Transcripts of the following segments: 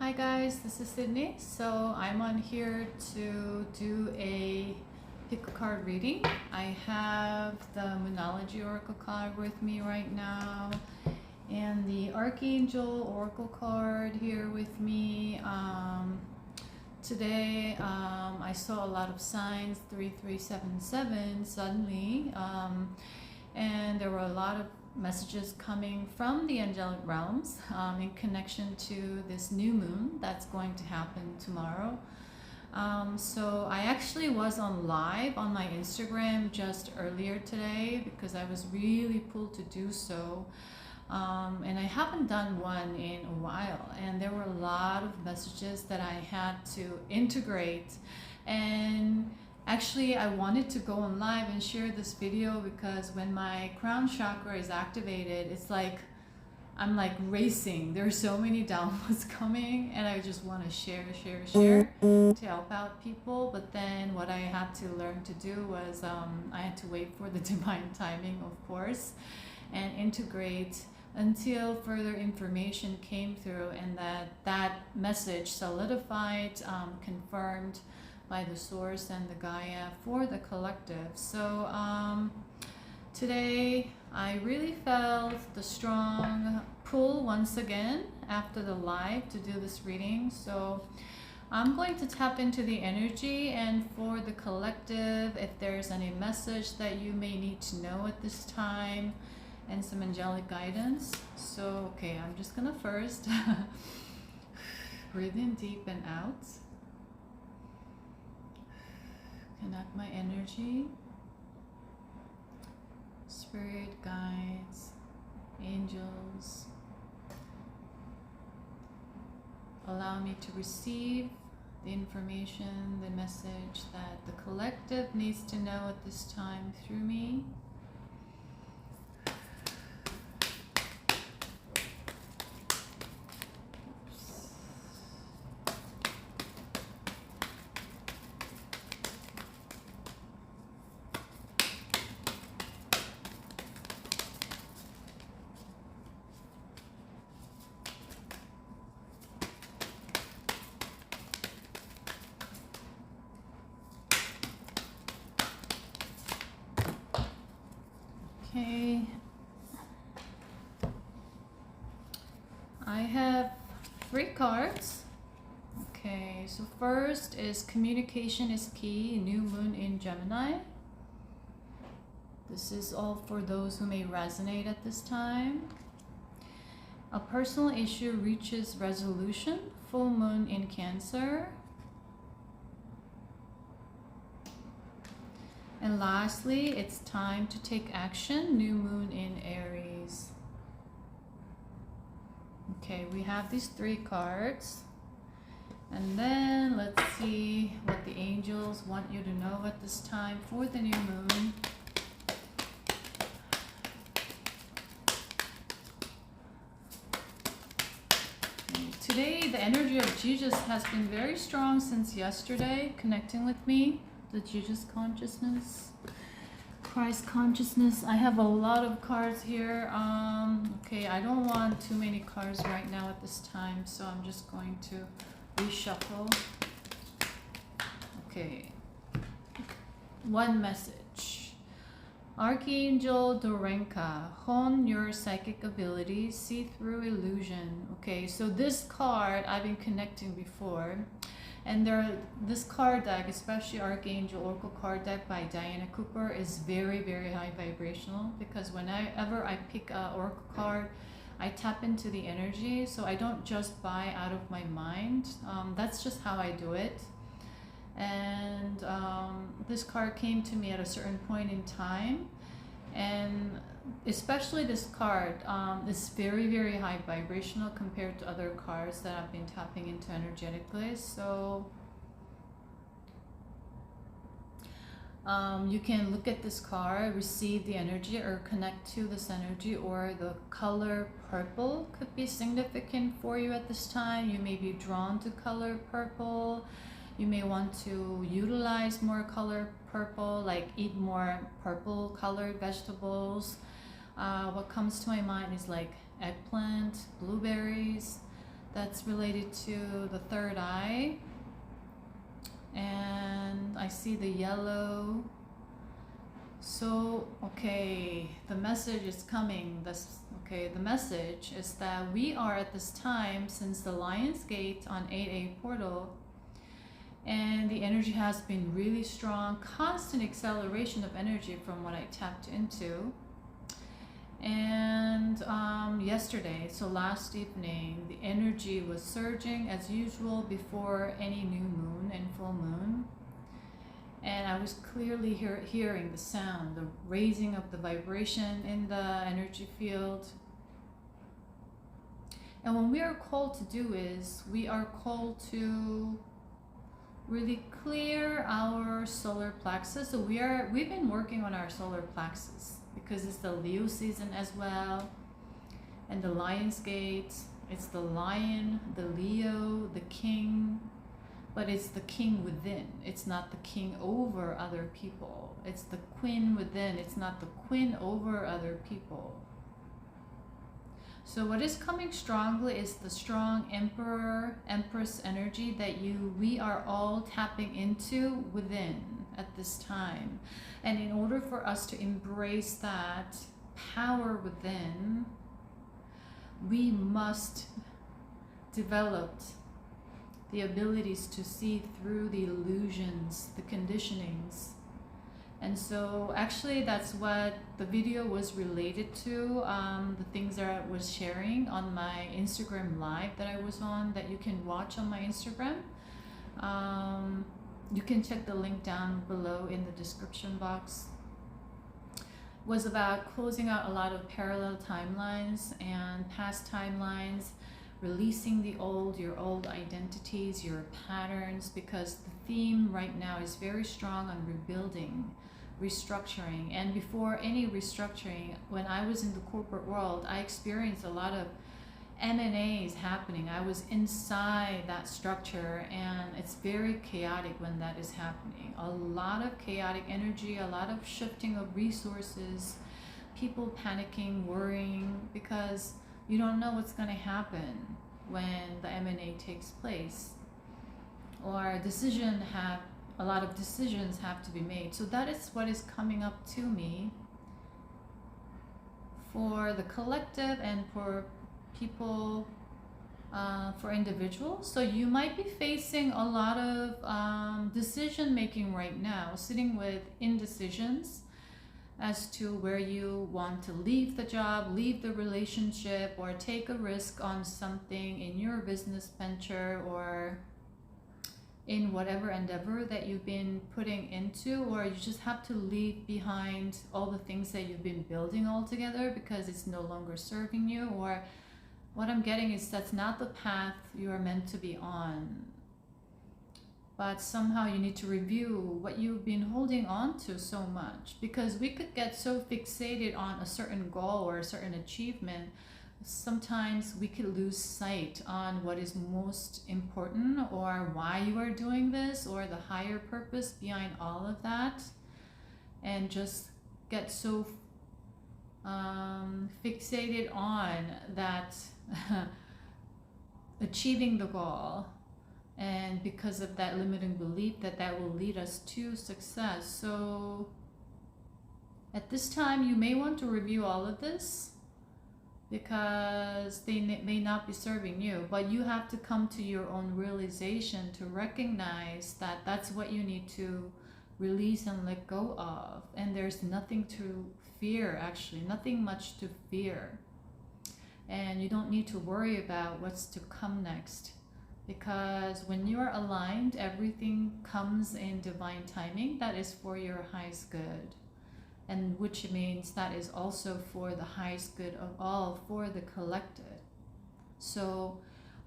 Hi guys, this is Sidney. So I'm on here to do a pick a card reading. I have the Moonology Oracle card with me right now and the Archangel Oracle card here with me. Today I saw a lot of signs 3377 suddenly, and there were a lot of messages coming from the angelic realms in connection to this new moon that's going to happen tomorrow. So I actually was on live on my Instagram just earlier today because I was really pulled to do so. And I haven't done one in a while, and there were a lot of messages that I had to integrate. And actually I wanted to go on live and share this video because when my crown chakra is activated, it's like I'm like racing. There's so many downloads coming and I just want to share to help out people. But then what I had to learn to do was I had to wait for the divine timing, of course, and integrate until further information came through and that message solidified, confirmed by the source and the Gaia for the collective. So today I really felt the strong pull once again after the live to do this reading. So I'm going to tap into the energy, and for the collective, if there's any message that you may need to know at this time and some angelic guidance. So okay, I'm just gonna first breathe in deep and out. Connect my energy, spirit guides, angels. Allow me to receive the information, the message that the collective needs to know at this time through me. Okay, I have 3 cards. Okay, so first is communication is key, new moon in Gemini. This is all for those who may resonate at this time. A personal issue reaches resolution, full moon in Cancer. And lastly, it's time to take action, new moon in Aries. Okay, we have these 3 cards. And then let's see what the angels want you to know at this time for the new moon. Okay, today, the energy of Jesus has been very strong since yesterday, connecting with me. The Jesus consciousness, Christ consciousness. I have a lot of cards here. Okay, I don't want too many cards right now at this time, so I'm just going to reshuffle. Okay, one message. Archangel Dorenka, hone your psychic abilities, see through illusion. Okay, so this card I've been connecting before. And this card deck, especially Archangel Oracle card deck by Diana Cooper, is very, very high vibrational because whenever I pick an Oracle card, I tap into the energy. So I don't just buy out of my mind. That's just how I do it. And this card came to me at a certain point in time. And especially this card is very, very high vibrational compared to other cards that I've been tapping into energetically. So you can look at this card, receive the energy, or connect to this energy, or the color purple could be significant for you at this time. You may be drawn to color purple. You may want to utilize more color purple, like eat more purple colored vegetables. What comes to my mind is like eggplant, blueberries, That's related to the third eye. And I see the yellow. So, okay, the message is coming. The message is that we are at this time, since the Lion's Gate on 8A portal, and the energy has been really strong, constant acceleration of energy from what I tapped into. And yesterday, so last evening, the energy was surging as usual before any new moon and full moon. And I was clearly hearing the sound, the raising of the vibration in the energy field. And what we are called to do is, we are called to really clear our solar plexus. So we've been working on our solar plexus because it's the Leo season as well, and the Lion's Gate. It's the lion, the Leo, the king, but it's the king within. It's not the king over other people. It's the queen within. It's not the queen over other people. So what is coming strongly is the strong emperor, empress energy that we are all tapping into within at this time. And in order for us to embrace that power within, we must develop the abilities to see through the illusions, the conditionings. And so actually that's what the video was related to, the things that I was sharing on my Instagram live that I was on, that you can watch on my Instagram. You can check the link down below in the description box. Was about closing out a lot of parallel timelines and past timelines, releasing your old identities, your patterns, because the theme right now is very strong on rebuilding, restructuring. And before any restructuring, when I was in the corporate world, I experienced a lot of M&As happening. I was inside that structure, and it's very chaotic when that is happening. A lot of chaotic energy, a lot of shifting of resources, people panicking, worrying, because you don't know what's going to happen when the M&A takes place, or a lot of decisions have to be made. So that is what is coming up to me for the collective and for people, for individuals. So you might be facing a lot of decision making right now, sitting with indecisions as to where you want to leave the job, leave the relationship, or take a risk on something in your business venture or in whatever endeavor that you've been putting into, or you just have to leave behind all the things that you've been building altogether because it's no longer serving you. Or what I'm getting is that's not the path you are meant to be on. But somehow you need to review what you've been holding on to so much, because we could get so fixated on a certain goal or a certain achievement. Sometimes we could lose sight on what is most important, or why you are doing this, or the higher purpose behind all of that, and just get so fixated on that achieving the goal. And because of that limiting belief that will lead us to success. So at this time, you may want to review all of this, because they may not be serving you, but you have to come to your own realization to recognize that that's what you need to release and let go of. And there's nothing to fear, actually, nothing much to fear. And you don't need to worry about what's to come next, because when you are aligned, everything comes in divine timing that is for your highest good. And which means that is also for the highest good of all, for the collective. So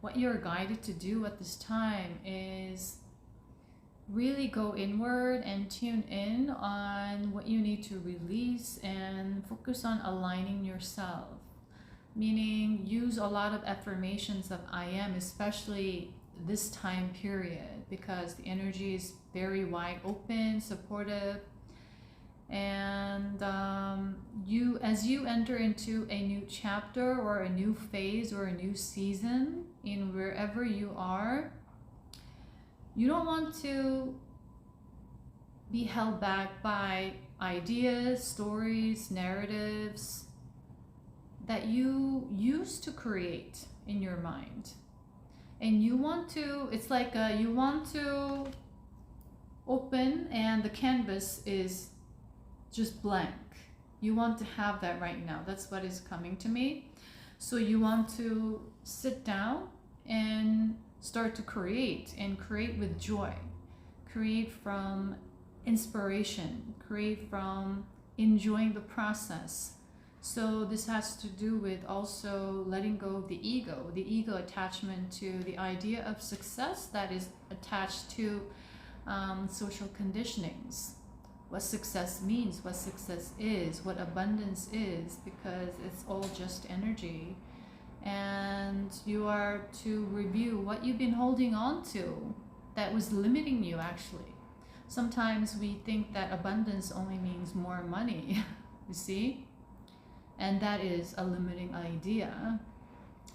what you're guided to do at this time is really go inward and tune in on what you need to release, and focus on aligning yourself. Meaning use a lot of affirmations of I am, especially this time period, because the energy is very wide open, supportive. And you, as you enter into a new chapter or a new phase or a new season in wherever you are, you don't want to be held back by ideas, stories, narratives that you used to create in your mind. And you want to, it's like you want to open and the canvas is just blank. You want to have that right now. That's what is coming to me. So you want to sit down and start to create, and create with joy. Create from inspiration. Create from enjoying the process. So this has to do with also letting go of the ego attachment to the idea of success that is attached to social conditionings. What success means, what success is, what abundance is, because it's all just energy. And you are to review what you've been holding on to that was limiting you actually. Sometimes we think that abundance only means more money, you see? And that is a limiting idea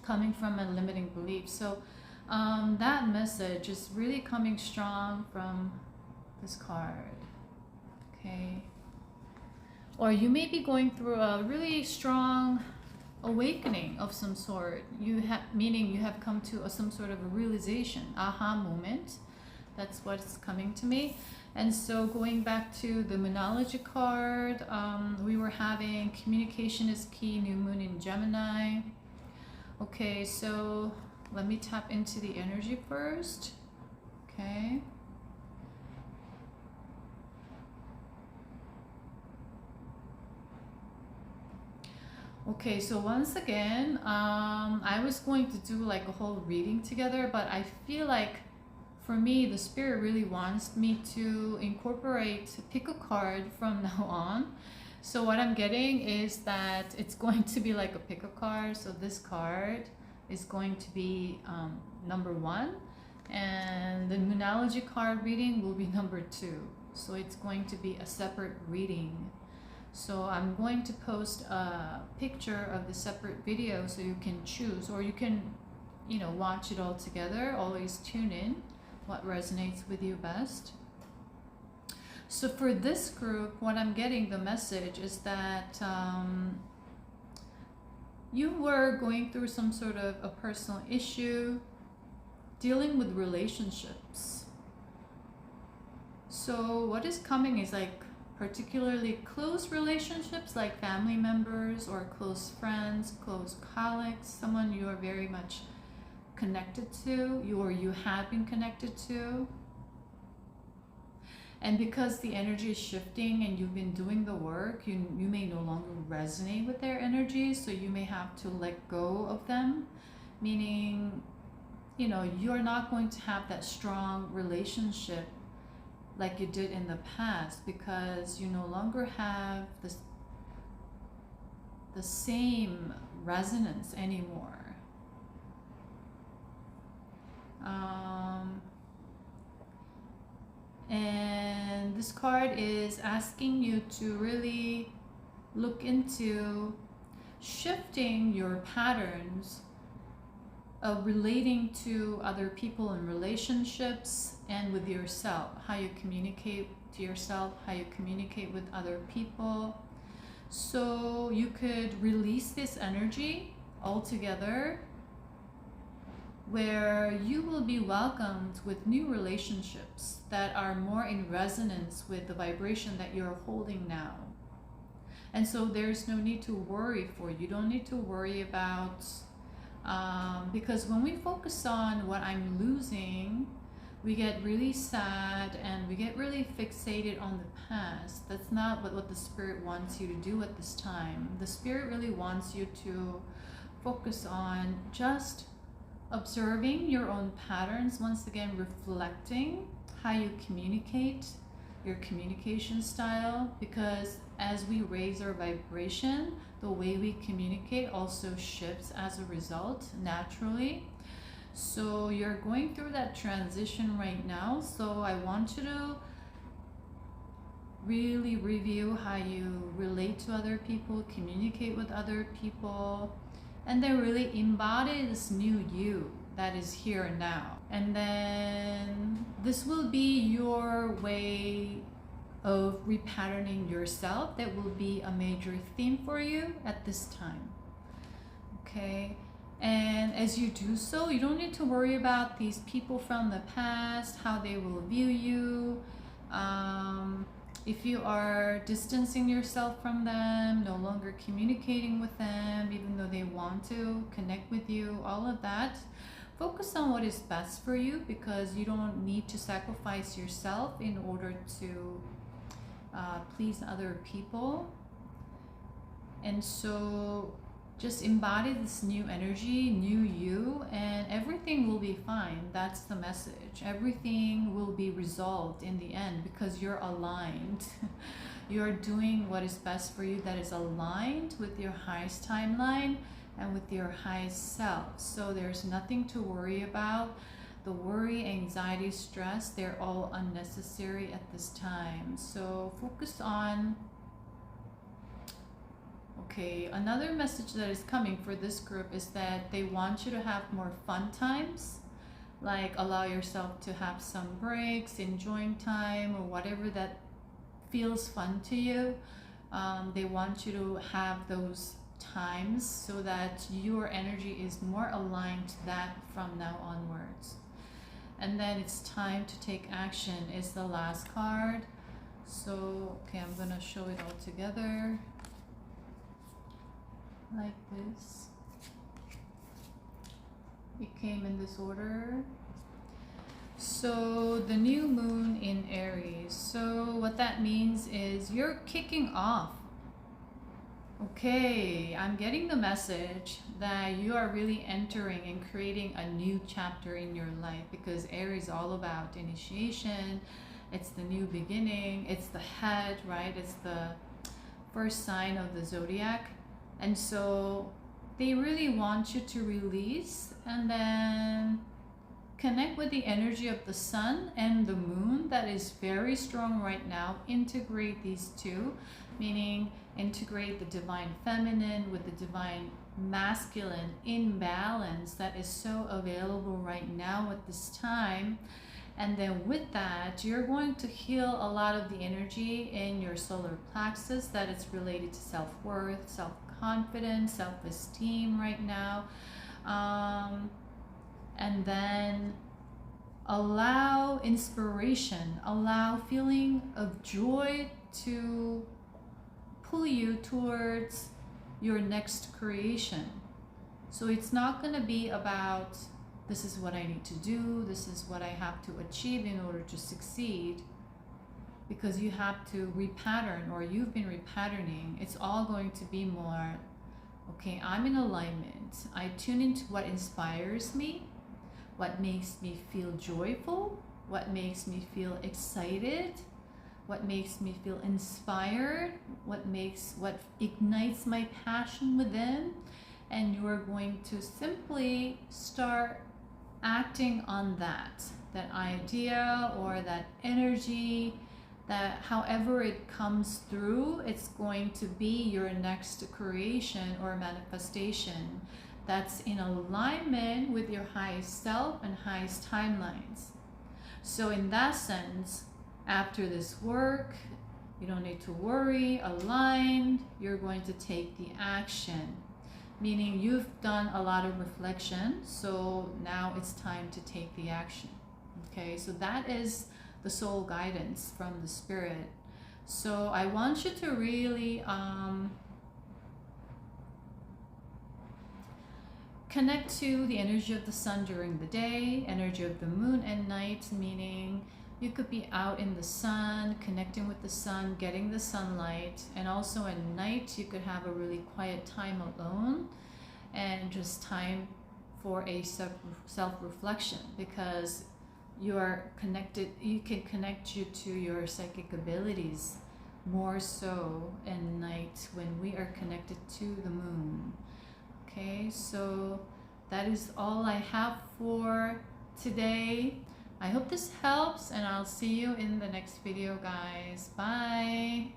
coming from a limiting belief. So that message is really coming strong from this card. Okay. Or you may be going through a really strong awakening of some sort. Meaning you have come to some sort of a realization, aha moment. That's what's coming to me. And so going back to the Moonology card, we were having communication is key, new moon in Gemini. Okay, so let me tap into the energy first. Okay. Okay, so once again, I was going to do like a whole reading together, but I feel like for me, the spirit really wants me to incorporate, pick a card from now on. So what I'm getting is that it's going to be like a pick a card. So this card is going to be number 1, and the Moonology card reading will be number 2. So it's going to be a separate reading. So I'm going to post a picture of the separate video so you can choose, or you can, watch it all together. Always tune in what resonates with you best. So for this group, what I'm getting the message is that you were going through some sort of a personal issue, dealing with relationships. So what is coming is like particularly close relationships, like family members or close friends, close colleagues, someone you are very much connected to, you have been connected to. And because the energy is shifting and you've been doing the work, you may no longer resonate with their energy, so you may have to let go of them, meaning, you're not going to have that strong relationship like you did in the past, because you no longer have the same resonance anymore. And this card is asking you to really look into shifting your patterns of relating to other people and relationships, and with yourself, how you communicate to yourself, how you communicate with other people. So you could release this energy altogether, where you will be welcomed with new relationships that are more in resonance with the vibration that you're holding now. And so there's no need to worry for you. You don't need to worry about, because when we focus on what I'm losing, we get really sad and we get really fixated on the past. That's not what the spirit wants you to do at this time. The spirit really wants you to focus on just observing your own patterns, once again reflecting how you communicate, your communication style, because as we raise our vibration, the way we communicate also shifts as a result naturally. So you're going through that transition right now, so I want you to really review how you relate to other people, communicate with other people, and then really embody this new you that is here and now. And then this will be your way of repatterning yourself. That will be a major theme for you at this time. Okay, and as you do so, you don't need to worry about these people from the past, how they will view you. If you are distancing yourself from them, no longer communicating with them, even though they want to connect with you, all of that, focus on what is best for you, because you don't need to sacrifice yourself in order to please other people. And so just embody this new energy, new you, and everything will be fine. That's the message. Everything will be resolved in the end because you're aligned. You're doing what is best for you, that is aligned with your highest timeline and with your highest self. So there's nothing to worry about. The worry, anxiety, stress, they're all unnecessary at this time. So focus on. Okay, another message that is coming for this group is that they want you to have more fun times, like allow yourself to have some breaks, enjoying time, or whatever that feels fun to you. They want you to have those times so that your energy is more aligned to that from now onwards. And then it's time to take action is the last card. So, okay, I'm gonna show it all together. Like this. It came in this order. So the new moon in Aries. So what that means is you're kicking off. Okay, I'm getting the message that you are really entering and creating a new chapter in your life, because Aries is all about initiation. It's the new beginning. It's the head, right? It's the first sign of the zodiac. And so they really want you to release and then connect with the energy of the sun and the moon that is very strong right now. Integrate these two, meaning integrate the divine feminine with the divine masculine in balance that is so available right now at this time. And then with that, you're going to heal a lot of the energy in your solar plexus that is related to self-worth, self-confidence, self-esteem right now. And then allow inspiration, allow feeling of joy to pull you towards your next creation. So it's not going to be about, this is what I need to do, this is what I have to achieve in order to succeed, because you have to repattern, or you've been repatterning. It's all going to be more, okay, I'm in alignment. I tune into what inspires me, what makes me feel joyful, what makes me feel excited, what makes me feel inspired, what ignites my passion within. And you're going to simply start acting on that idea or that energy, that however it comes through, it's going to be your next creation or manifestation that's in alignment with your highest self and highest timelines. So in that sense, after this work, you don't need to worry, aligned, you're going to take the action. Meaning you've done a lot of reflection, so now it's time to take the action. Okay, so that is the soul guidance from the spirit. So I want you to really connect to the energy of the sun during the day, energy of the moon at night, meaning you could be out in the sun, connecting with the sun, getting the sunlight. And also at night, you could have a really quiet time alone and just time for a self-reflection, because you are connected, it can connect you to your psychic abilities more so at night when we are connected to the moon. Okay, so that is all I have for today. I hope this helps, and I'll see you in the next video, guys. Bye.